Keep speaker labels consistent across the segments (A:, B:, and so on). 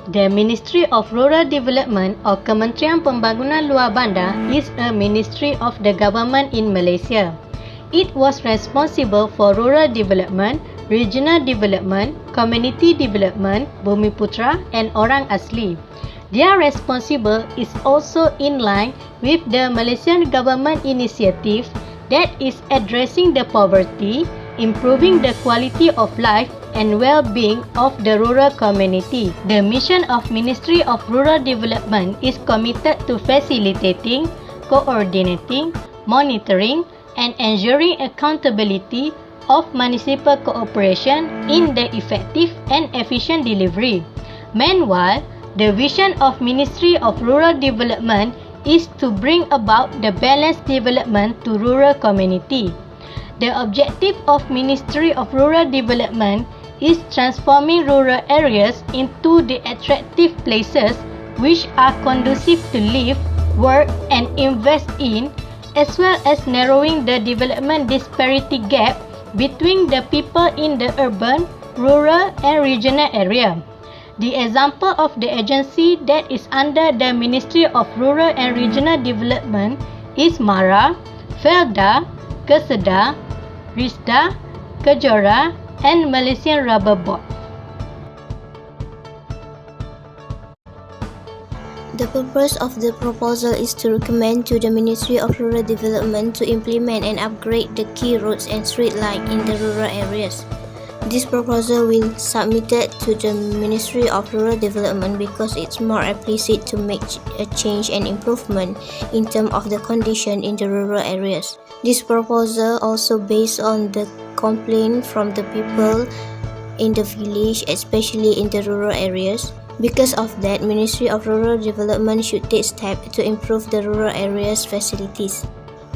A: The Ministry of Rural Development or Kementerian Pembangunan Luar Bandar is a ministry of the government in Malaysia. It was responsible for rural development, regional development, community development, Bumiputera and Orang Asli. Their responsible is also in line with the Malaysian government initiative that is addressing the poverty, improving the quality of life and well-being of the rural community. The mission of Ministry of Rural Development is committed to facilitating, coordinating, monitoring, and ensuring accountability of municipal cooperation in the effective and efficient delivery. Meanwhile, the vision of Ministry of Rural Development is to bring about the balanced development to rural community. The objective of Ministry of Rural Development is transforming rural areas into the attractive places which are conducive to live, work and invest in, as well as narrowing the development disparity gap between the people in the urban, rural and regional area. The example of the agency that is under the Ministry of Rural and Regional Development is MARA, FELDA, KESEDA, RISDA, KEJORA and Malaysian Rubber Board.
B: The purpose of the proposal is to recommend to the Ministry of Rural Development to implement and upgrade the key roads and street lights in the rural areas. This proposal will be submitted to the Ministry of Rural Development because it's more explicit to make a change and improvement in terms of the condition in the rural areas. This proposal also based on the complaint from the people in the village, especially in the rural areas. Because of that, Ministry of Rural Development should take steps to improve the rural areas facilities.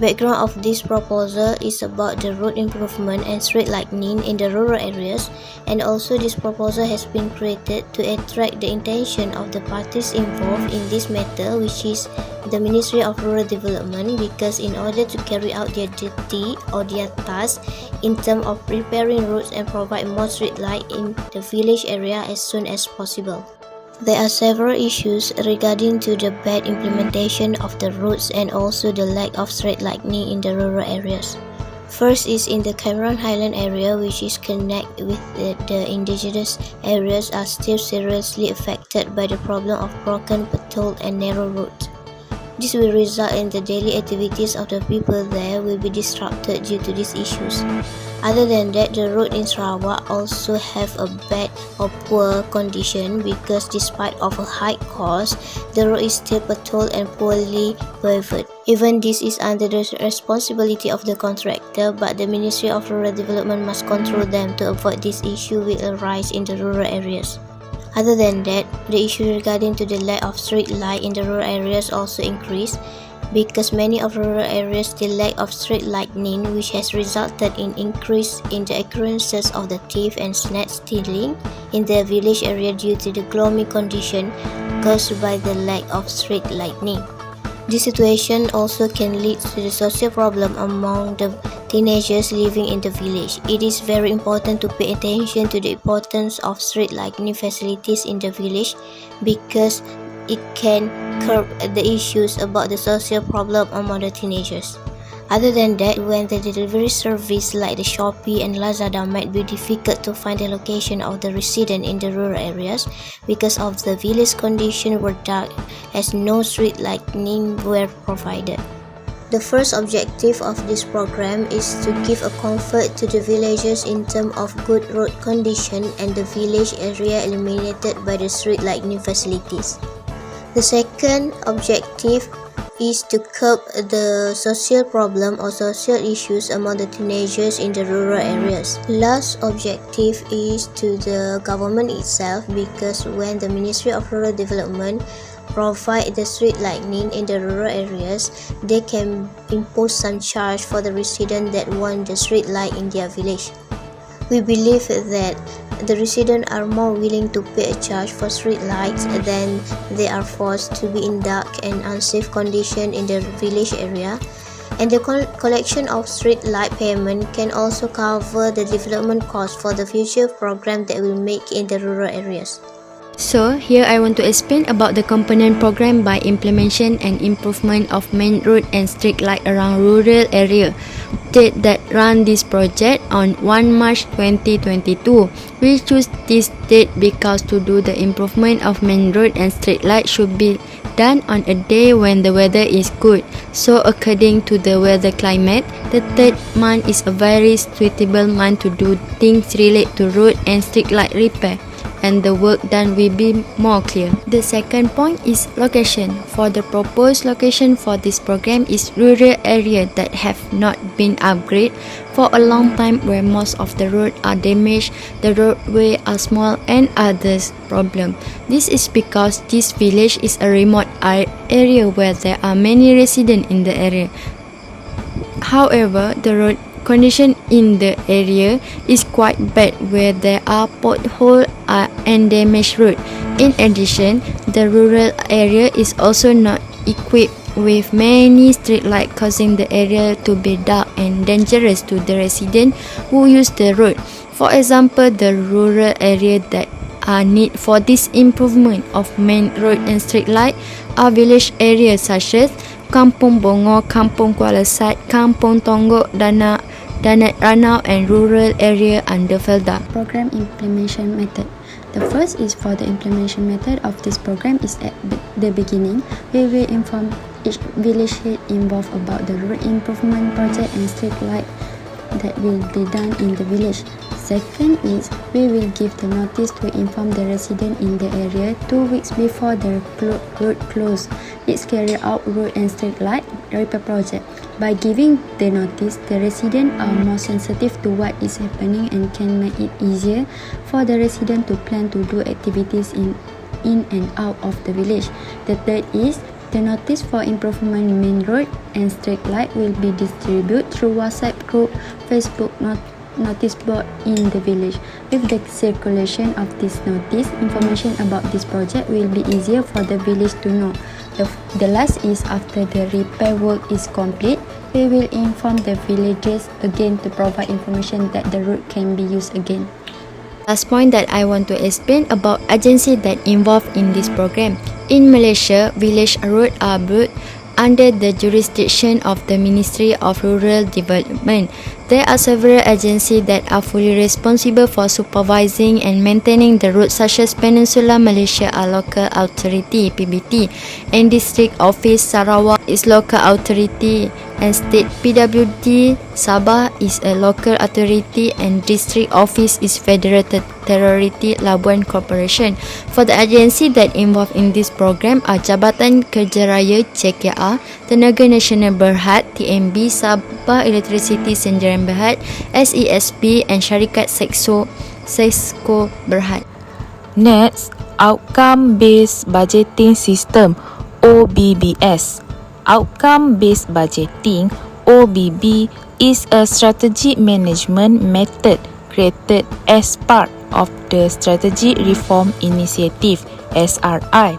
B: Background of this proposal is about the road improvement and street lighting in the rural areas, and also this proposal has been created to attract the attention of the parties involved in this matter, which is the Ministry of Rural Development, because in order to carry out their duty or their task in terms of repairing roads and provide more street light in the village area as soon as possible. There are several issues regarding to the bad implementation of the roads and also the lack of street lighting in the rural areas. First is in the Cameron Highland area, which is connected with the indigenous areas, are still seriously affected by the problem of broken pothole and narrow roads. This will result in the daily activities of the people there will be disrupted due to these issues. Other than that, the road in Sarawak also have a bad or poor condition because despite of a high cost, the road is still potholed and poorly paved. Even this is under the responsibility of the contractor, but the Ministry of Rural Development must control them to avoid this issue will arise in the rural areas. Other than that, the issue regarding to the lack of street light in the rural areas also increased because many of rural areas still lack of street lighting, which has resulted in increase in the occurrences of the thief and snatch stealing in the village area due to the gloomy condition caused by the lack of street lighting. This situation also can lead to the social problem among the teenagers living in the village. It is very important to pay attention to the importance of street lighting facilities in the village because it can curb the issues about the social problem among the teenagers. Other than that, when the delivery service like the Shopee and Lazada might be difficult to find the location of the resident in the rural areas because of the village condition were dark as no street lighting were provided. The first objective of this program is to give a comfort to the villagers in terms of good road condition and the village area eliminated by the street lighting facilities. The second objective is to curb the social problem or social issues among the teenagers in the rural areas. Last objective is to the government itself because when the Ministry of Rural Development provide the street lighting in the rural areas, they can impose some charge for the residents that want the street light in their village. We believe that the residents are more willing to pay a charge for street lights than they are forced to be in dark and unsafe condition in the village area, and the collection of street light payment can also cover the development cost for the future program that we make in the rural areas.
C: So here I want to explain about the component program by implementation and improvement of main road and street light around rural area. Date that run this project on 1 March 2022. We choose this date because to do the improvement of main road and street light should be done on a day when the weather is good. So according to the weather climate, the third month is a very suitable month to do things related to road and street light repair, and the work done will be more clear. The second point is location. For the proposed location for this program is rural area that have not been upgraded for a long time, where most of the roads are damaged, the roadway are small and others problem. This is because this village is a remote area where there are many residents in the area. However, the road condition in the area is quite bad, where there are potholes and damaged road. In addition, the rural area is also not equipped with many street lights, causing the area to be dark and dangerous to the residents who use the road. For example, the rural area that are need for this improvement of main road and street light are village areas such as Kampung Bongo, Kampung Kuala Sat, Kampung Tonggok, Danat Ranau, and rural area under Felda. Program implementation method. The first is for the implementation method of this program is at the beginning. We will inform each village head involved about the road improvement project and street light that will be done in the village. Second is we will give the notice to inform the resident in the area 2 weeks before the road close. It's carry out road and street light repair project. By giving the notice, the residents are more sensitive to what is happening and can make it easier for the resident to plan to do activities in and out of the village. The third is the notice for improvement main road and street light will be distributed through WhatsApp group, Facebook notice board in the village. With the circulation of this notice, information about this project will be easier for the village to know. The last is after the repair work is complete, we will inform the villagers again to provide information that the road can be used again. Last point that I want to explain about agency that involved in this program. In Malaysia, village roads are built under the jurisdiction of the Ministry of Rural Development. There are several agencies that are fully responsible for supervising and maintaining the roads, such as Peninsular Malaysia are Local Authority (PBT) and District Office Sarawak is Local Authority, and State PWD Sabah is a Local Authority, and District Office is Federal Authority Labuan Corporation. For the agency that involved in this program are Jabatan Kerja Raya JKR, Tenaga Nasional Berhad TNB, Sabah Electricity Sdn Berhad SESB, and Syarikat Sexco Berhad.
D: Next, Outcome Based Budgeting System OBBS. Outcome Based Budgeting OBB is a strategic management method created as part of the Strategic Reform Initiative (SRI).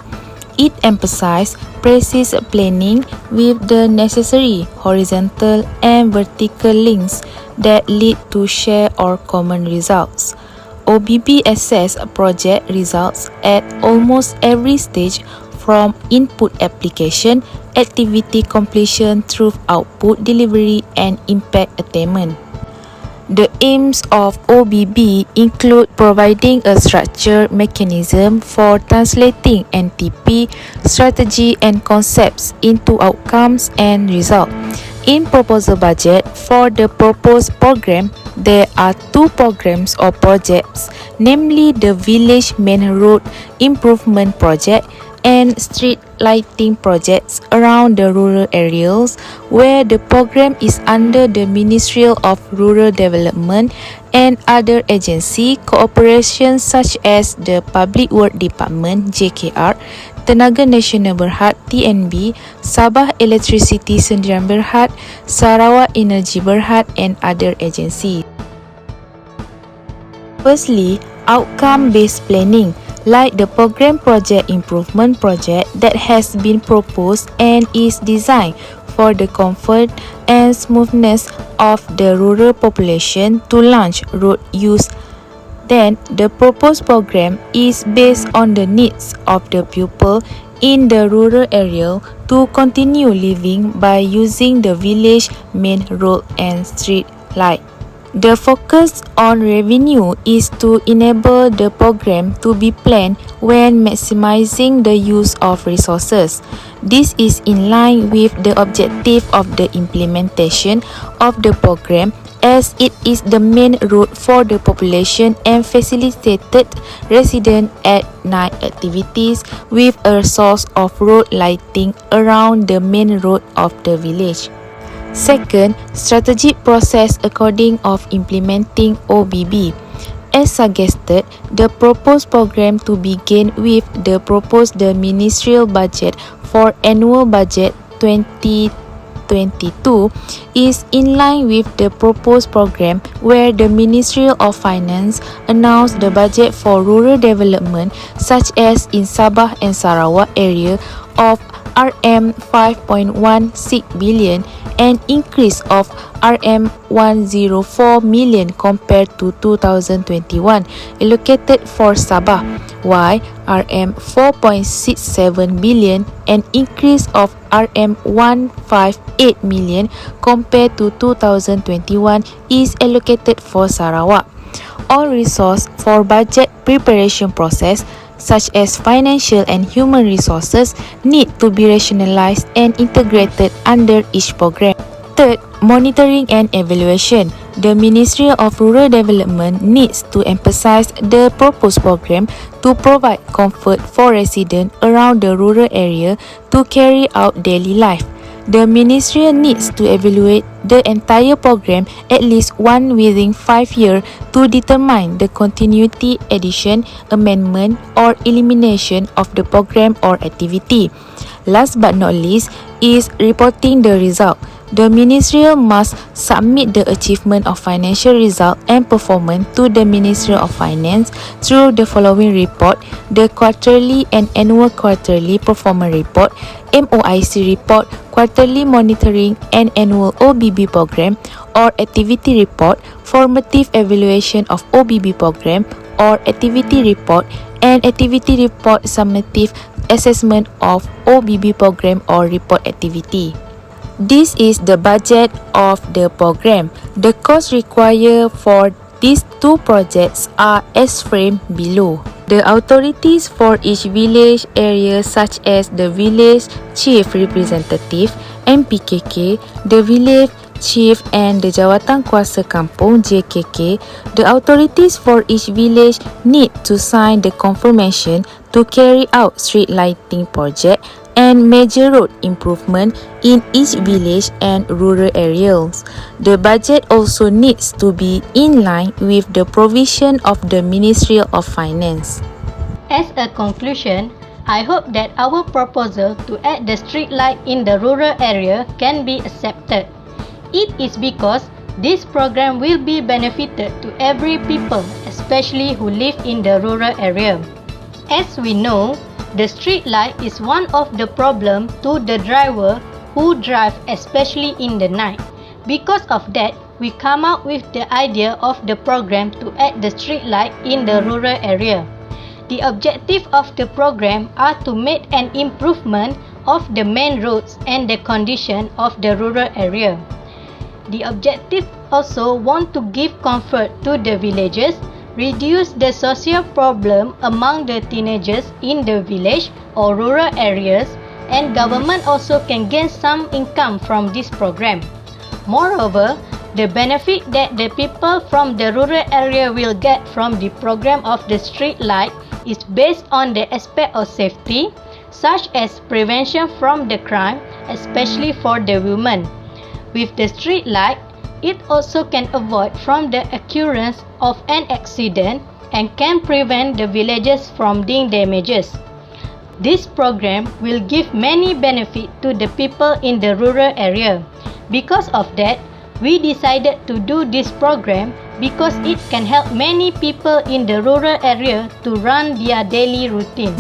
D: It emphasizes precise planning with the necessary horizontal and vertical links that lead to shared or common results. OBB assesses project results at almost every stage, from input application, activity completion through output delivery, and impact attainment. The aims of OBB include providing a structured mechanism for translating NTP, strategy and concepts into outcomes and results. In proposal budget for the proposed program, there are two programs or projects, namely the Village Main Road Improvement Project and street lighting projects around the rural areas, where the program is under the Ministry of Rural Development and other agency cooperation such as the Public Works Department JKR, Tenaga Nasional Berhad TNB, Sabah Electricity Sdn Berhad, Sarawak Energy Berhad, and other agencies. Firstly, outcome-based planning, like the program project improvement project that has been proposed and is designed for the comfort and smoothness of the rural population to launch road use Then, the proposed program is based on the needs of the pupil in the rural area to continue living by using the village main road and street light. The focus on revenue is to enable the program to be planned when maximizing the use of resources. This is in line with the objective of the implementation of the program, as it is the main route for the population and facilitated resident at night activities with a source of road lighting around the main road of the village. Second, strategic process according of implementing OBB. As suggested, the proposed program to begin with the proposed ministerial budget for annual budget 2022 is in line with the proposed program where the Ministry of Finance announced the budget for rural development, such as in Sabah and Sarawak area of RM 5.16 billion, an increase of RM 104 million compared to 2021 allocated for Sabah, while RM 4.67 billion, an increase of RM 158 million compared to 2021 is allocated for Sarawak. All resources for budget preparation process, such as financial and human resources, need to be rationalized and integrated under each program. Third, monitoring and evaluation. The Ministry of Rural Development needs to emphasize the proposed program to provide comfort for residents around the rural area to carry out daily life. The Ministry needs to evaluate the entire program at least once within 5 years to determine the continuity, addition, amendment, or elimination of the program or activity. Last but not least is reporting the result. The Ministry must submit the achievement of financial result and performance to the Ministry of Finance through the following report: the quarterly and annual quarterly performance report, MOIC report, quarterly monitoring and annual OBB program or activity report, formative evaluation of OBB program or activity report, and activity report summative assessment of OBB program or report activity. This is the budget of the program. The cost required for these two projects are as framed below. The authorities for each village area, such as the village chief representative (MPKK), the village chief and the Jawatan Kuasa Kampung (JKK), the authorities for each village need to sign the confirmation to carry out street lighting project and major road improvement in each village and rural areas. The budget also needs to be in line with the provision of the Ministry of Finance.
A: As a conclusion, I hope that our proposal to add the street light in the rural area can be accepted. It is because this program will be benefited to every people, especially who live in the rural area. As we know, the street light is one of the problem to the driver who drive especially in the night. Because of that, we come up with the idea of the program to add the street light in the rural area. The objective of the program are to make an improvement of the main roads and the condition of the rural area. The objective also want to give comfort to the villagers, reduce the social problem among the teenagers in the village or rural areas, and government also can gain some income from this program. Moreover, the benefit that the people from the rural area will get from the program of the street light is based on the aspect of safety, such as prevention from the crime, especially for the women. With the street light, it also can avoid from the occurrence of an accident and can prevent the villages from being damages. This program will give many benefits to the people in the rural area. Because of that, we decided to do this program because it can help many people in the rural area to run their daily routine.